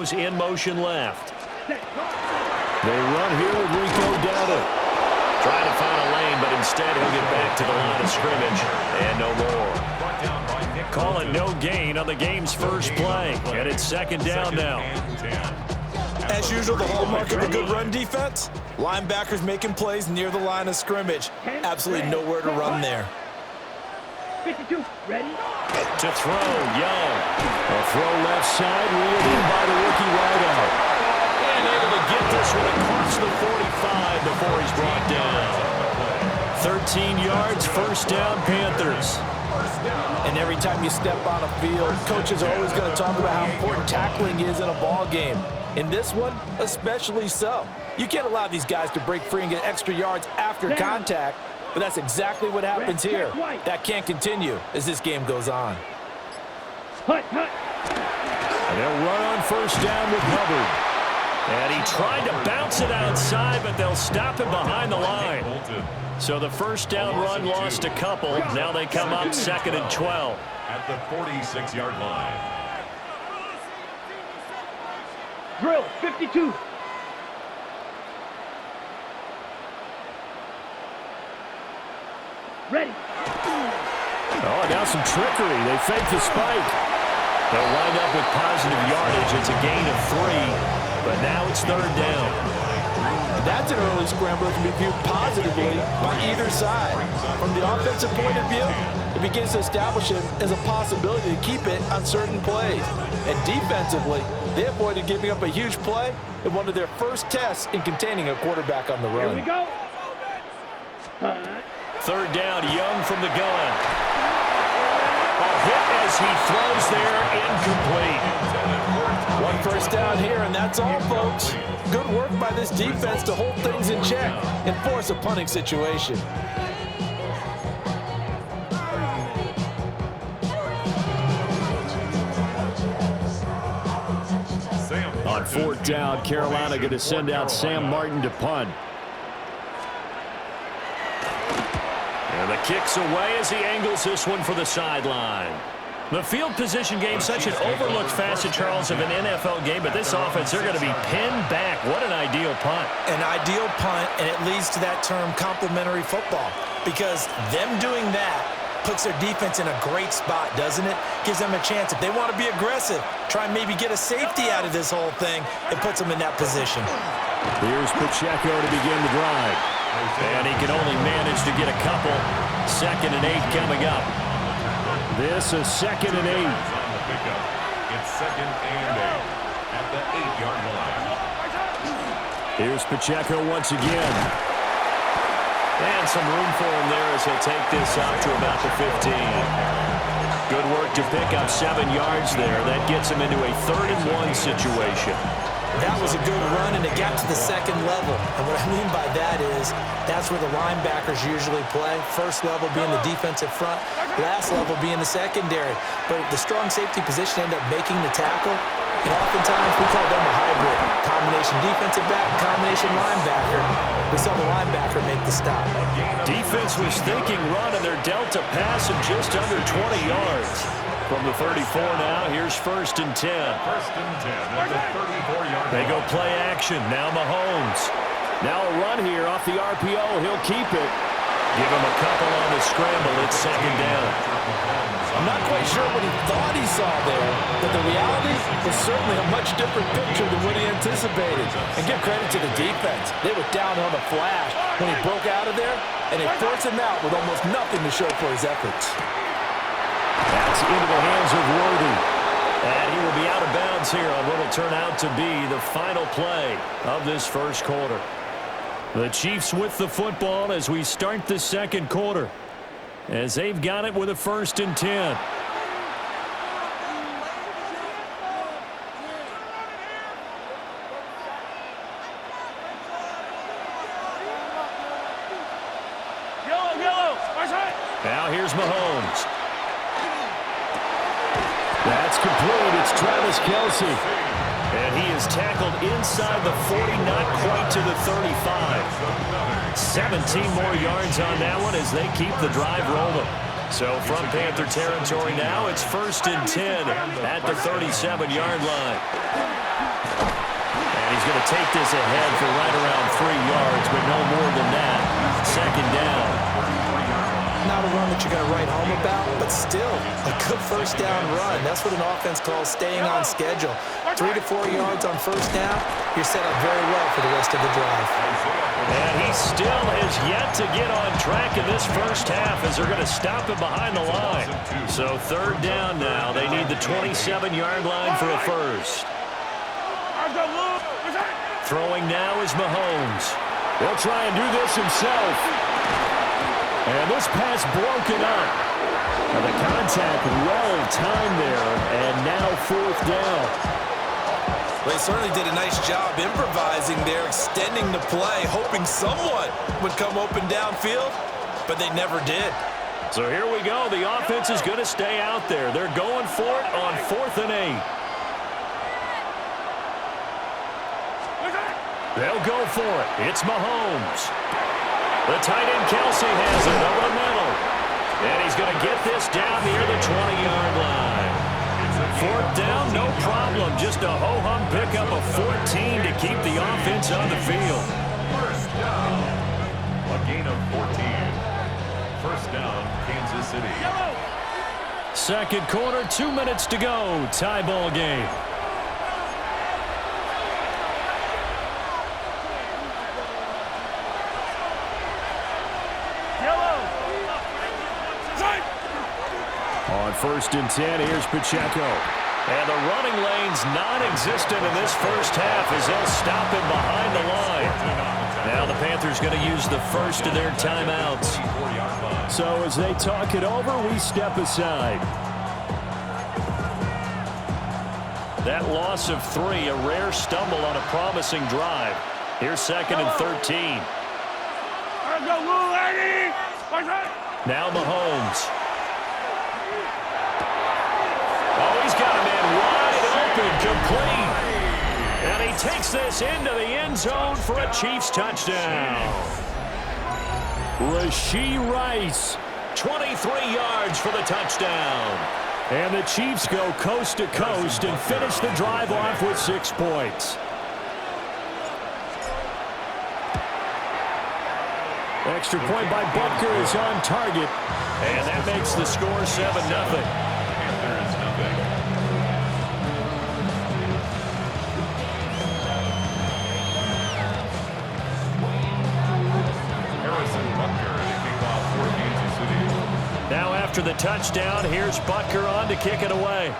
In motion left. They run here with Rico Dowdle. Trying to find a lane, but instead he'll get back to the line of scrimmage. And no more. Call it no gain on the game's first play. And it's second down now. As usual, the hallmark of a good run defense, linebackers making plays near the line of scrimmage. Absolutely nowhere to run there. 52, ready? To throw, Young. A throw left side, reeled in by the rookie wideout. And able to get this one across the 45 before he's brought down. 13 yards, first down, Panthers. And every time you step on a field, coaches are always going to talk about how important tackling is in a ball game. In this one, especially so. You can't allow these guys to break free and get extra yards after contact, but that's exactly what happens here. That can't continue as this game goes on. And they'll run on first down with Hubbard. And he tried to bounce it outside, but they'll stop him behind the line. So the first down run lost a couple. Now they come up 2nd and 12. At the 46-yard line. Drill, 52. Ready. Oh, now some trickery. They fake the spike. They'll wind up with positive yardage. It's a gain of 3, but now it's 3rd down. That's an early scramble that can be viewed positively by either side. From the offensive point of view, it begins to establish it as a possibility to keep it on certain plays. And defensively, they avoided giving up a huge play in one of their first tests in containing a quarterback on the run. Here we go. 3rd down, Young from the gun. A hit as he throws there, incomplete. One first down here, and that's all, folks. Good work by this defense to hold things in check and force a punting situation. On 4th down, Carolina going to send out Sam Martin to punt. And the kick's away as he angles this one for the sideline. The field position game, such an overlooked facet, Charles, of an NFL game, but this offense, they're going to be pinned back. What an ideal punt. An ideal punt, and it leads to that term complementary football, because them doing that puts their defense in a great spot, doesn't it? Gives them a chance. If they want to be aggressive, try and maybe get a safety out of this whole thing, it puts them in that position. Here's Pacheco to begin the drive. And he can only manage to get a couple. 2nd and 8 coming up. This is 2nd and 8. It's 2nd and 8 at the 8-yard line. Here's Pacheco once again. And some room for him there as he'll take this out to about the 15. Good work to pick up 7 yards there. That gets him into a 3rd and 1 situation. That was a good run, and it got to the 2nd level. And what I mean by that is that's where the linebackers usually play. First level being the defensive front, last level being the secondary. But the strong safety position ended up making the tackle. And oftentimes we call them a hybrid. Combination defensive back, combination linebacker. We saw the linebacker make the stop. Defense was thinking run, and they're dealt a pass of just under 20 yards. From the 34 now, here's 1st and 10. 1st and 10 at the 34-yard line. They go play action. Now Mahomes. Now a run here off the RPO. He'll keep it. Give him a couple on the scramble. It's 2nd down. I'm not quite sure what he thought he saw there, but the reality was certainly a much different picture than what he anticipated. And give credit to the defense. They were down on the flash when he broke out of there, and they forced him out with almost nothing to show for his efforts. That's into the hands of Worthy. And he will be out of bounds here on what will turn out to be the final play of this first quarter. The Chiefs with the football as we start the 2nd quarter, as they've got it with a 1st and 10. Now here's Mahomes. That's complete. It's Travis Kelce. And he is tackled inside the 40, not quite to the 35. 17 more yards on that one as they keep the drive rolling. So from Panther territory now, it's 1st and 10 at the 37-yard line. And he's going to take this ahead for right around 3 yards, but no more than that. 2nd down. Not a run that you're going to write home about, but still a good 1st down run. That's what an offense calls staying on schedule. 3 to 4 yards on 1st down, you're set up very well for the rest of the drive. And he still has yet to get on track in this first half as they're going to stop him behind the line. So 3rd down now. They need the 27-yard line for a first. Throwing now is Mahomes. He'll try and do this himself. And this pass broken up. And the contact well timed there, and now 4th down. They certainly did a nice job improvising there, extending the play, hoping someone would come open downfield, but they never did. So here we go. The offense is going to stay out there. They're going for it on 4th and 8. They'll go for it. It's Mahomes. The tight end Kelsey has it over the middle. And he's going to get this down near the 20-yard line. 4th down, no problem. Just a ho-hum pickup of 14 to keep the offense on the field. 1st down. A gain of 14. 1st down, Kansas City. 2nd quarter, 2 minutes to go. Tie ball game. On 1st and 10, here's Pacheco. And the running lane's non-existent in this first half as they'll stop him behind the line. Now the Panthers going to use the first of their timeouts. So as they talk it over, we step aside. That loss of 3, a rare stumble on a promising drive. Here's 2nd and 13. Now Mahomes. Oh, he's got a man wide open, complete. And he takes this into the end zone for a Chiefs touchdown. Rashee Rice, 23 yards for the touchdown. And the Chiefs go coast to coast and finish the drive off with 6 points. Extra point by Butker is on target. And that makes the score 7-0. Now after the touchdown, here's Butker on to kick it away.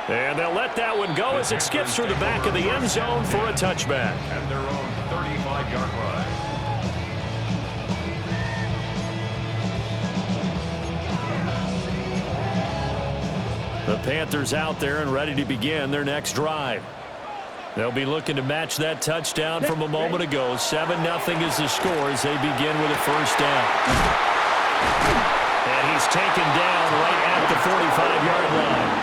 And they'll let that one go as it skips through the back of the end zone for a touchback. At their own 35-yard line. The Panthers out there and ready to begin their next drive. They'll be looking to match that touchdown from a moment ago. 7-0 is the score as they begin with a first down. And he's taken down right at the 45-yard line.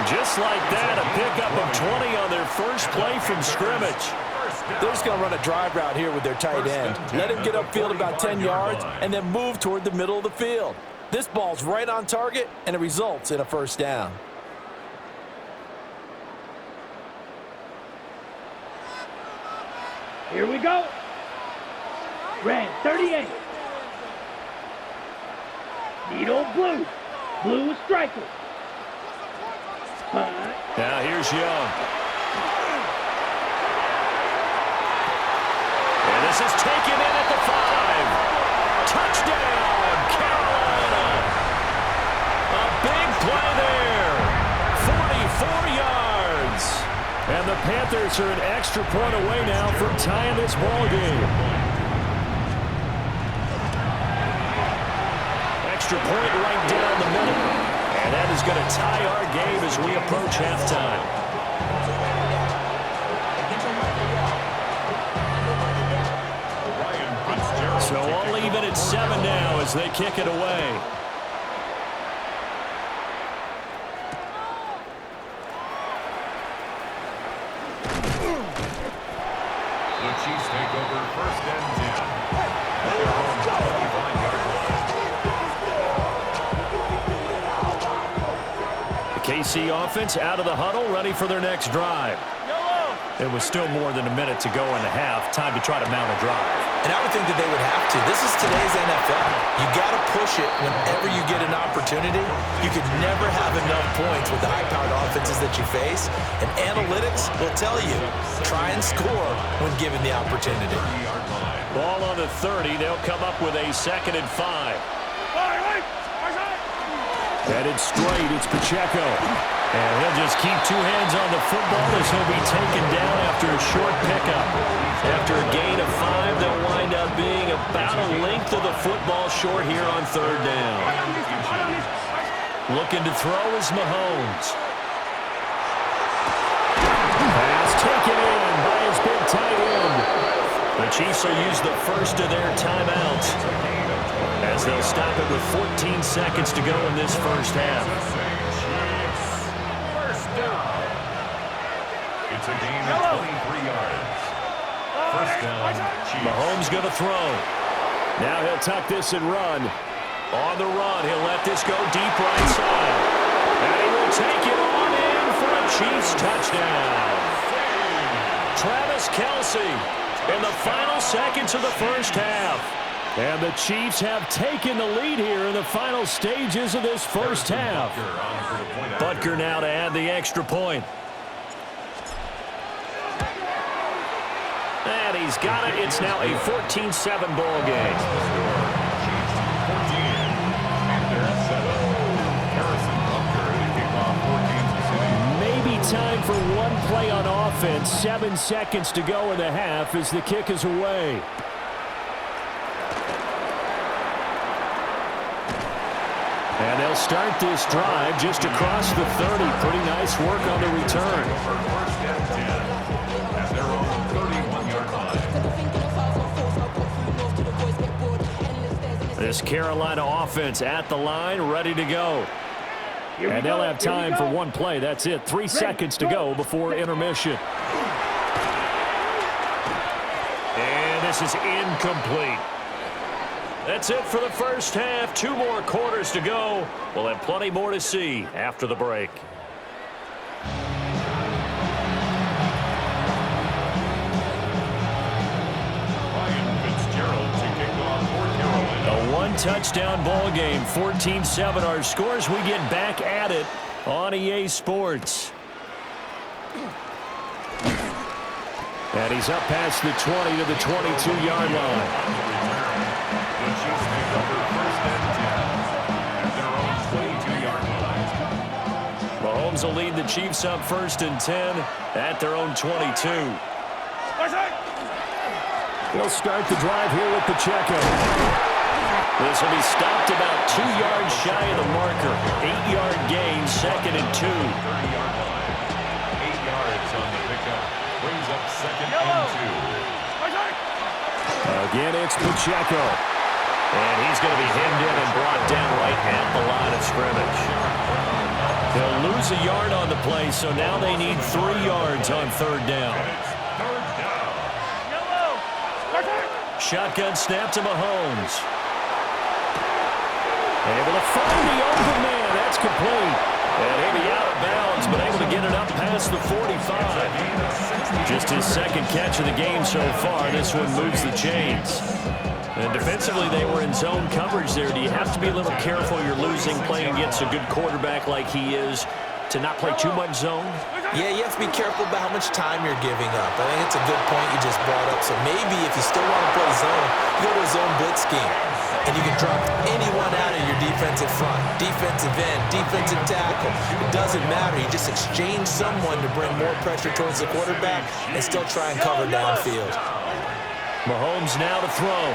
Just like that, a pickup of 20 on their first play from scrimmage. They're just going to run a drive route here with their tight end. Let him get upfield about 10 yards and then move toward the middle of the field. This ball's right on target, and it results in a first down. Here we go. Red 38. Needle blue. Blue striker. Now here's Young. And this is taken in at the 5. Touchdown, Carolina. A big play there. 44 yards. And the Panthers are an extra point away now from tying this ball game. Extra point right down the middle. And that is going to tie our game as we approach halftime. So all even at 7 now as they kick it away. The Chiefs take over 1st and 10. KC offense out of the huddle, ready for their next drive. It was still more than a minute to go in the half. Time to try to mount a drive. And I would think that they would have to. This is today's NFL. You got to push it whenever you get an opportunity. You could never have enough points with the high-powered offenses that you face. And analytics will tell you, try and score when given the opportunity. Ball on the 30. They'll come up with a 2nd and 5. Headed straight, it's Pacheco. And he'll just keep 2 hands on the football as he'll be taken down after a short pickup. After a gain of 5, they'll wind up being about a length of the football short here on 3rd down. Looking to throw is Mahomes. Pass taken in by his big tight end. The Chiefs will use the first of their timeouts, as they'll stop it with 14 seconds to go in this first half. First down. It's a gain of 23 yards. First down, Chiefs. Mahomes going to throw. Now he'll tuck this and run. On the run, he'll let this go deep right side. And he will take it on in for a Chiefs touchdown. Travis Kelce in the final seconds of the first half. And the Chiefs have taken the lead here in the final stages of this first half. Butker now to add the extra point. And he's got it. It's now a 14-7 ball game. Maybe time for one play on offense. 7 seconds to go in the half as the kick is away. And they'll start this drive just across the 30. Pretty nice work on the return. First and 10 at their own 31-yard line. This Carolina offense at the line, ready to go. And they'll have time for one play. That's it. 3 seconds to go before intermission. And this is incomplete. That's it for the first half. 2 more quarters to go. We'll have plenty more to see after the break. A 1-touchdown ball game. 14-7 our scores. We get back at it on EA Sports. And he's up past the 20 to the 22-yard line. The Chiefs make up their first and 10 at their own 22-yard line. Mahomes will lead the Chiefs up 1st and 10 at their own 22. He'll start the drive here with Pacheco. This will be stopped about 2 yards shy of the marker. 8-yard gain, 2nd and 2. 30-yard line. 8 yards on the pickup. Brings up 2nd and 2. Again, it's Pacheco. And he's going to be hemmed in and brought down right at the line of scrimmage. They'll lose a yard on the play, so now they need 3 yards on 3rd down. Third down. Shotgun snap to Mahomes. Able to find the open man. That's complete. And he'll be out of bounds, but able to get it up past the 45. Just his 2nd catch of the game so far. This one moves the chains. And defensively, they were in zone coverage there. Do you have to be a little careful? You're losing, playing against a good quarterback like he is, to not play too much zone? Yeah, you have to be careful about how much time you're giving up. I think it's a good point you just brought up. So maybe if you still want to play zone, you go to a zone blitz scheme. And you can drop anyone out of your defensive front, defensive end, defensive tackle. It doesn't matter. You just exchange someone to bring more pressure towards the quarterback and still try and cover downfield. Mahomes now to throw.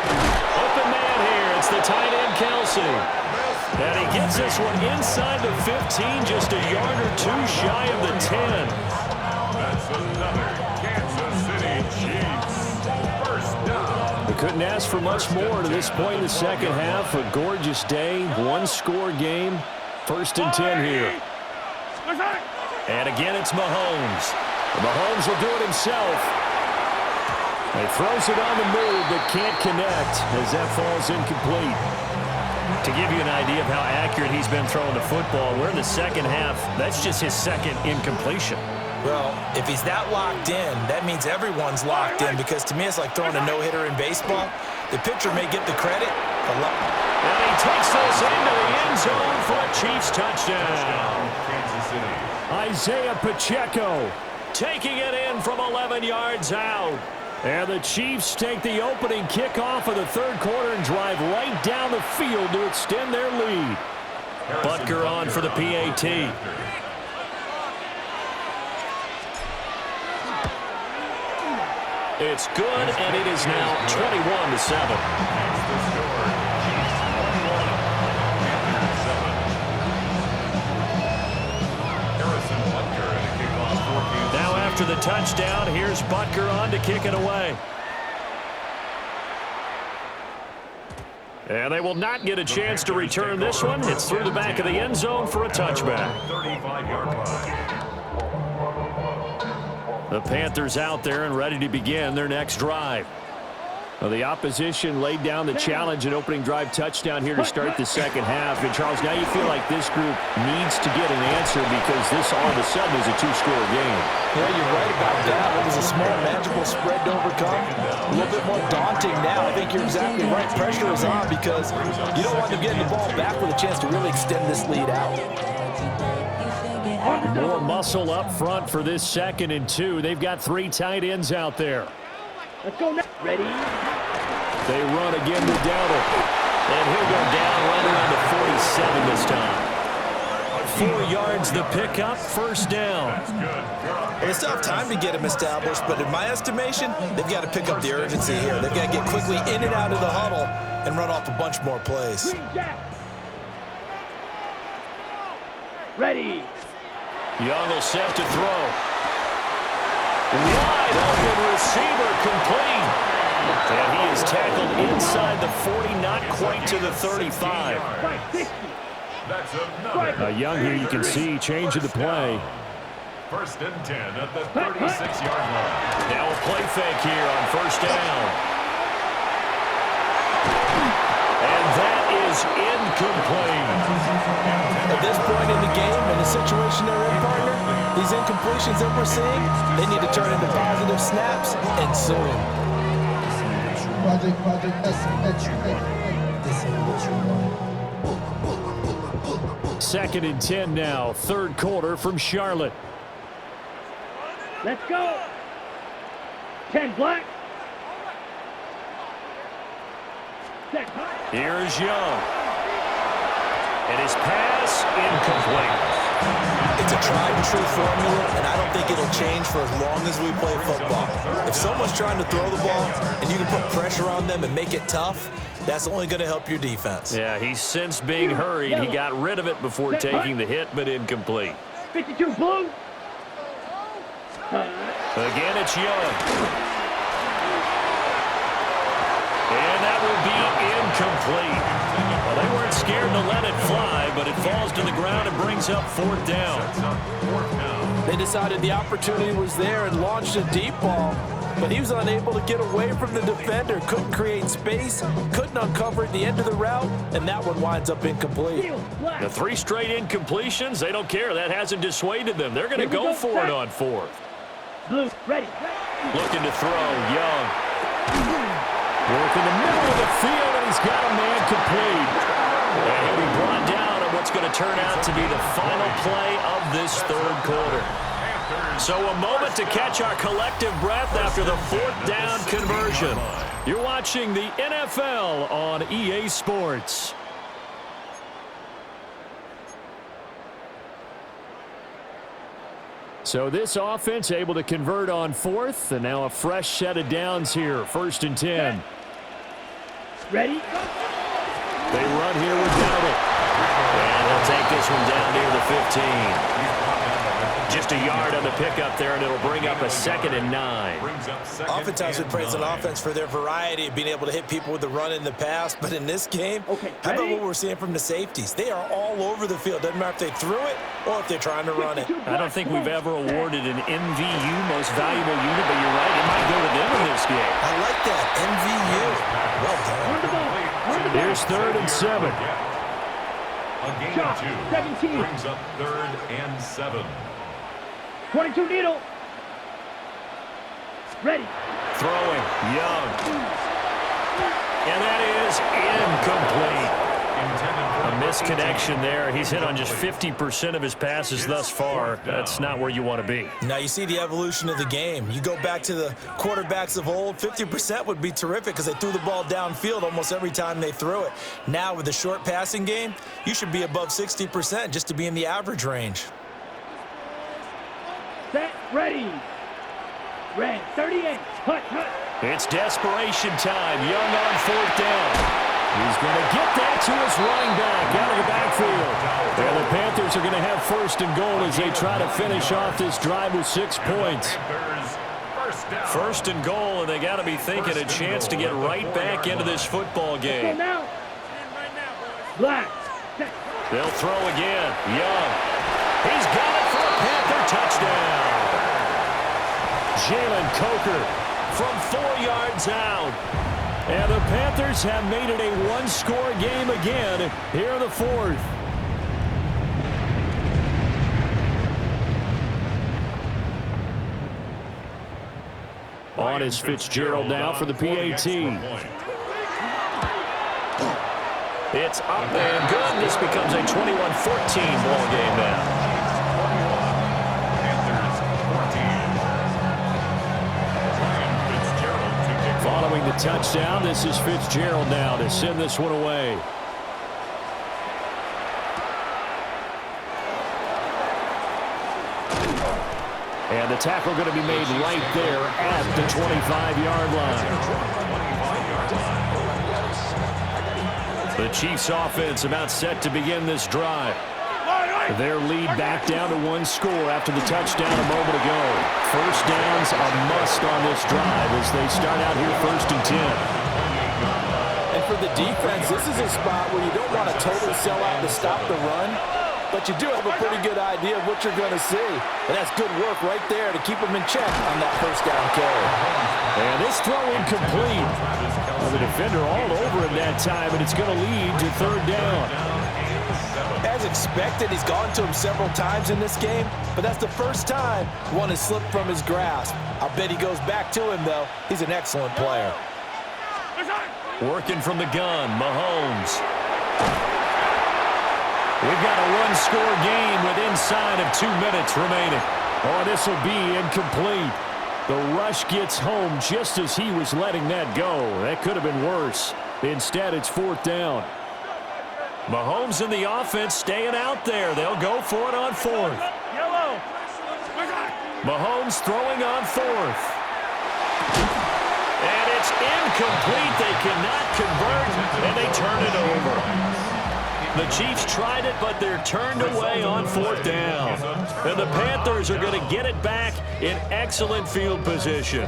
Open man here. It's the tight end, Kelce. And he gets this one inside the 15, just a yard or 2 shy of the 10. That's another Kansas City Chiefs first down. We couldn't ask for much more to this point in the second half. A gorgeous day, 1-score game. 1st and 10 here. And again, it's Mahomes. Mahomes will do it himself. He throws it on the move, but can't connect as that falls incomplete. To give you an idea of how accurate he's been throwing the football, we're in the second half. That's just his second incompletion. Well, if he's that locked in, that means everyone's locked in, because to me it's like throwing a no-hitter in baseball. The pitcher may get the credit. And he takes this into the end zone for a Chiefs touchdown. Kansas City. Isaiah Pacheco taking it in from 11 yards out. And the Chiefs take the opening kickoff of the third quarter and drive right down the field to extend their lead. Butker on for the PAT. It's good, and it is now 21-7. Now after the touchdown, here's Butker on to kick it away. And they will not get a chance to return this one. It's through the back of the end zone for a touchback. 35-yard line. The Panthers out there and ready to begin their next drive. Well, the opposition laid down the challenge and opening drive touchdown here to start the second half. And, Charles, now you feel like this group needs to get an answer because this all of a sudden is a two-score game. Yeah, you're right about that. It was a small, manageable spread to overcome. A little bit more daunting now. I think you're exactly right. Pressure is on because you don't want them getting the ball back with a chance to really extend this lead out. More muscle up front for this 2nd and 2. They've got 3 tight ends out there. Let's go now. Ready? They run again to Dowdle. And he'll go down right around the 47 this time. 4 yards the pickup, first down. Well, they still have time to get him established, but in my estimation, they've got to pick up the urgency here. They've got to get quickly in and out of the huddle and run off a bunch more plays. Ready? Young will set to throw. Wide open receiver complete. And he is tackled inside the 40, not quite to the 35. That's another. Young here, you can see, changing the play. 1st and 10 at the 36-yard line. Now a play fake here on first down. And that is incomplete. At this point in the game, in the situation they're in, partner, these incompletions that we're seeing, they need to turn into positive snaps and soon. Second and 10 now, third quarter from Charlotte. Let's go. 10 black. Here's Young. And his pass incomplete. It's a tried-and-true formula, and I don't think it'll change for as long as we play football. If someone's trying to throw the ball and you can put pressure on them and make it tough, that's only going to help your defense. Yeah, he's since being hurried. He got rid of it before taking the hit, but incomplete. 52 blue. Again, it's Young. And that will be incomplete. Well, they weren't scared to let it fly, but it falls to the ground and brings up 4th down. They decided the opportunity was there and launched a deep ball, but he was unable to get away from the defender, couldn't create space, couldn't uncover at the end of the route, and that one winds up incomplete. The 3 straight incompletions, they don't care. That hasn't dissuaded them. They're going to go for it on 4th. Blue, ready. Looking to throw, Young. Work in the middle of the field, and he's got a man complete. And he'll be brought down on what's going to turn out to be the final play of this third quarter. So a moment to catch our collective breath after the 4th down conversion. You're watching the NFL on EA Sports. So this offense able to convert on 4th, and now a fresh set of downs here, 1st and 10. Ready? They run here with Dowdle. And he'll take this one down near the 15. Just a yard on the pickup there, and it'll bring up a 2nd and 9. Oftentimes we praise an offense for their variety of being able to hit people with the run in the pass, but in this game, how about what we're seeing from the safeties? They are all over the field. Doesn't matter if they threw it or if they're trying to run it. I don't think we've ever awarded an MVU, most valuable unit, but you're right, it might go to them in this game. I like that, MVU. Well done. Here's 3rd and 7. A gain Shot, of 2 17. brings up 3rd and 7. 22 needle. Ready. Throwing, Young. And that is incomplete. A misconnection there. He's hit on just 50% of his passes thus far. That's not where you want to be. Now you see the evolution of the game. You go back to the quarterbacks of old, 50% would be terrific because they threw the ball downfield almost every time they threw it. Now with the short passing game, you should be above 60% just to be in the average range. Set. Ready. Red. 38. Hut, hut. It's desperation time. Young on 4th down. He's going to get that to his running back out of the backfield. And the Panthers are going to have 1st and goal as they try to finish off this drive with 6 points. 1st and goal, and they got to be thinking a chance to get right back into this football Go game. now. Black. Set. They'll throw again. Young. He's got it for a Panther touchdown. Jalen Coker from 4 yards out. And the Panthers have made it a one-score game again here in the 4th. On is Fitzgerald now for the PAT. It's up and good. This becomes a 21-14 ball game now. Following the touchdown, this is Fitzgerald now to send this one away. And the tackle going to be made right there at the 25-yard line. The Chiefs offense about set to begin this drive. Their lead back down to 1 score after the touchdown a moment ago. 1st down's a must on this drive as they start out here 1st and 10. And for the defense, this is a spot where you don't want to totally sell out to stop the run, but you do have a pretty good idea of what you're going to see. And that's good work right there to keep them in check on that 1st down carry. And this throw incomplete. The defender all over him that time, and it's going to lead to 3rd down. As expected, he's gone to him several times in this game, but that's the first time one has slipped from his grasp. I'll bet he goes back to him, though. He's an excellent player. Working from the gun, Mahomes. We've got a one-score game with inside of 2 minutes remaining. Oh, this will be incomplete. The rush gets home just as he was letting that go. That could have been worse. Instead, it's 4th down. Mahomes and the offense staying out there. They'll go for it on 4th. Mahomes throwing on 4th. And it's incomplete. They cannot convert, and they turn it over. The Chiefs tried it, but they're turned away on 4th down. And the Panthers are going to get it back in excellent field position.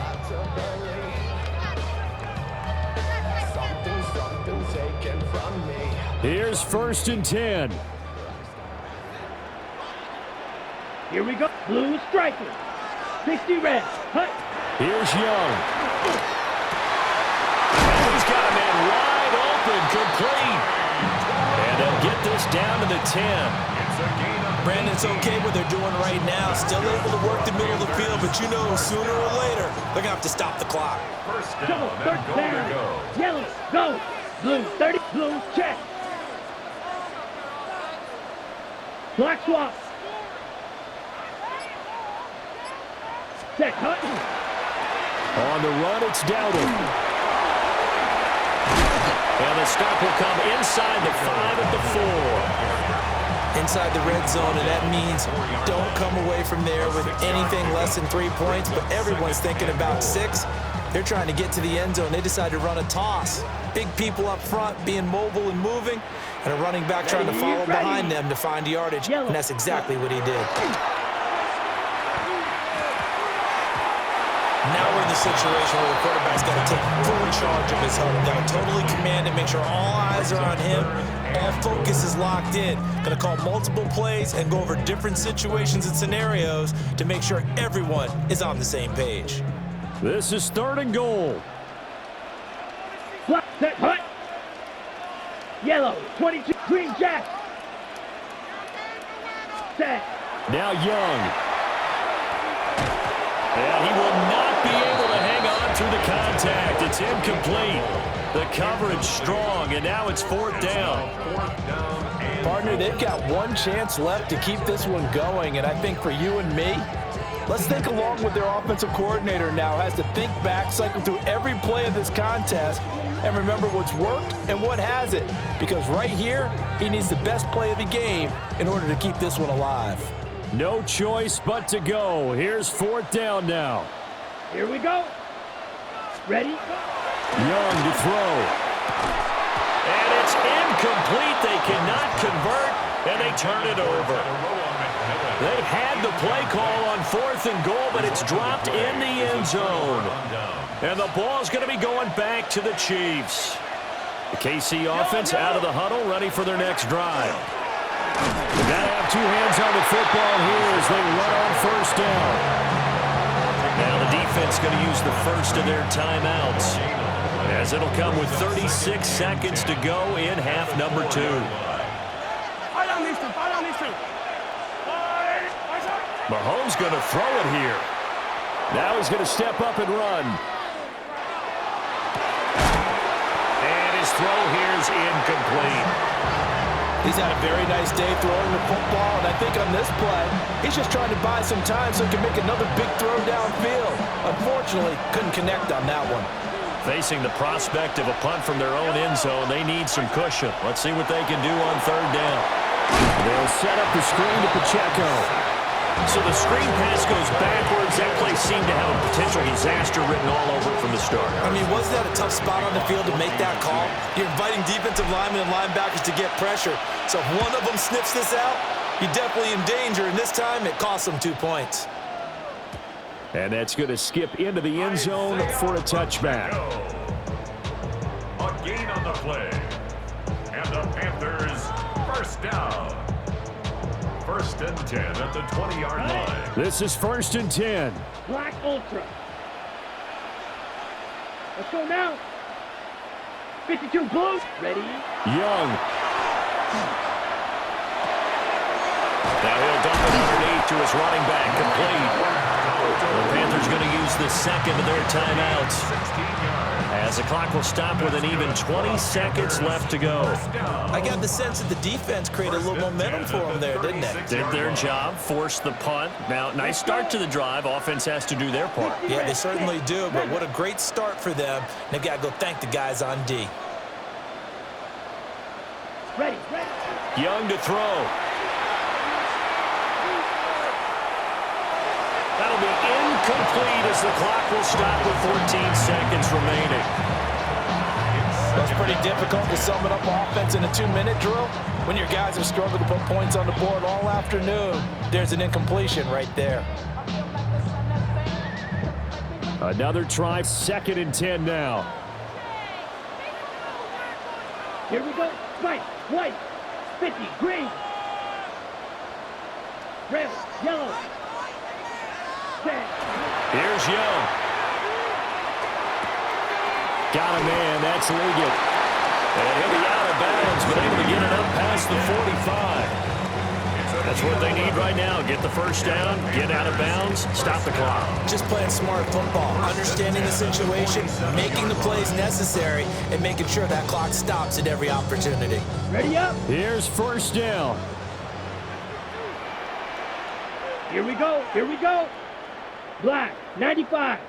Here's 1st and 10. Here we go. Blue striker. 60 red. Hut. Here's Young. And he's got a man wide open, complete. And they'll get this down to the 10. Brandon, it's okay what they're doing right now. Still able to work the middle of the field, but you know sooner or later they're going to have to stop the clock. Double, 3rd down. Yellow, go. Blue, 30. Blue, check. Black swap. Set, cut. On the run, it's Dowdle. And the stop will come inside the 5 at the 4. Inside the red zone, and that means don't come away from there with anything less than 3 points, but everyone's thinking about 6. They're trying to get to the end zone. They decide to run a toss. Big people up front being mobile and moving, and a running back trying to follow behind them to find yardage, and that's exactly what he did. Now we're in the situation where the quarterback's got to take full charge of his help. Got to totally command it, make sure all eyes are on him. All focus is locked in. Going to call multiple plays and go over different situations and scenarios to make sure everyone is on the same page. This is 3rd and goal. Black, set, hut. Yellow, 22, green jack. Set. Now Young. And he will not be able to hang on through the contact. It's incomplete. The coverage strong, and now it's 4th down. Partner, they've got one chance left to keep this one going, and I think for you and me, let's think along with their offensive coordinator now. Has to think back, cycle through every play of this contest, and remember what's worked and what hasn't. Because right here, he needs the best play of the game in order to keep this one alive. No choice but to go. Here's 4th down now. Here we go. Ready? Young to throw. And it's incomplete. They cannot convert, and they turn it over. They had the play call on 4th and goal, but it's dropped in the end zone. And the ball's going to be going back to the Chiefs. The KC offense out of the huddle, ready for their next drive. They've got to have two hands on the football here as they run on 1st down. Now the defense going to use the first of their timeouts, as it'll come with 36 seconds to go in half number 2. Mahomes going to throw it here. Now he's going to step up and run. And his throw here is incomplete. He's had a very nice day throwing the football, and I think on this play, he's just trying to buy some time so he can make another big throw downfield. Unfortunately, couldn't connect on that one. Facing the prospect of a punt from their own end zone, they need some cushion. Let's see what they can do on 3rd down. They'll set up the screen to Pacheco. So the screen pass goes backwards. That play seemed to have a potential disaster written all over it from the start. I mean, wasn't that a tough spot on the field to make that call? You're inviting defensive linemen and linebackers to get pressure. So if one of them sniffs this out, you're definitely in danger. And this time, it cost them 2 points. And that's going to skip into the end zone for a touchback. A gain on the play. And the Panthers, 1st down. 1st and 10 at the 20-yard line. This is 1st and 10. Black Ultra. Let's go now. 52 blue. Ready? Young. Now he'll dump it underneath to his running back, complete. The Panthers going to use the second of their timeouts, as the clock will stop with an even 20 seconds left to go. I got the sense that the defense created a little momentum for them there, didn't they? Did their job, forced the punt. Now, nice start to the drive. Offense has to do their part. Yeah, they certainly do, but what a great start for them. They've got to go thank the guys on D. Ready. Young to throw. That'll be incomplete as the clock will stop with 14 seconds remaining. That's pretty difficult to sum it up offense in a 2-minute drill. When your guys have struggled to put points on the board all afternoon, there's an incompletion right there. Another try, 2nd and 10 now. Here we go. Right, white, 50, green. Red, yellow. Here's Young. Got a man. That's Liggett. And he'll be out of bounds, but able to get it up past the 45. That's what they need right now. Get the 1st down, get out of bounds, stop the clock. Just playing smart football, understanding the situation, making the plays necessary, and making sure that clock stops at every opportunity. Ready up. Here's 1st down. Here we go. Black, 95.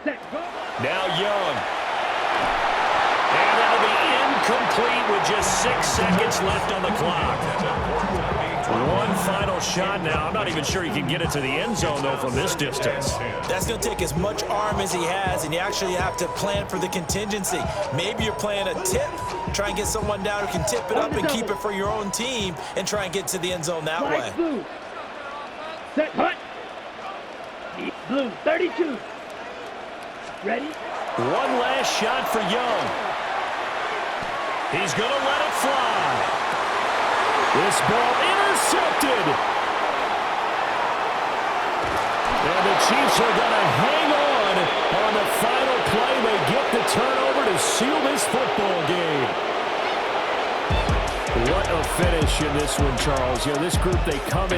Set, go. Now Young. And that'll be incomplete with just 6 seconds left on the clock. One final shot now. I'm not even sure he can get it to the end zone, though, from this distance. That's going to take as much arm as he has, and you actually have to plan for the contingency. Maybe you're playing a tip. Try and get someone down who can tip it up and keep it for your own team and try and get to the end zone that way. Blue. Set, hut. Blue, 32. Ready? One last shot for Young. He's going to let it fly. This ball intercepted. And the Chiefs are going to hang on the final play. They get the turnover to seal this football game. What a finish in this one, Charles. You know, this group, they come in.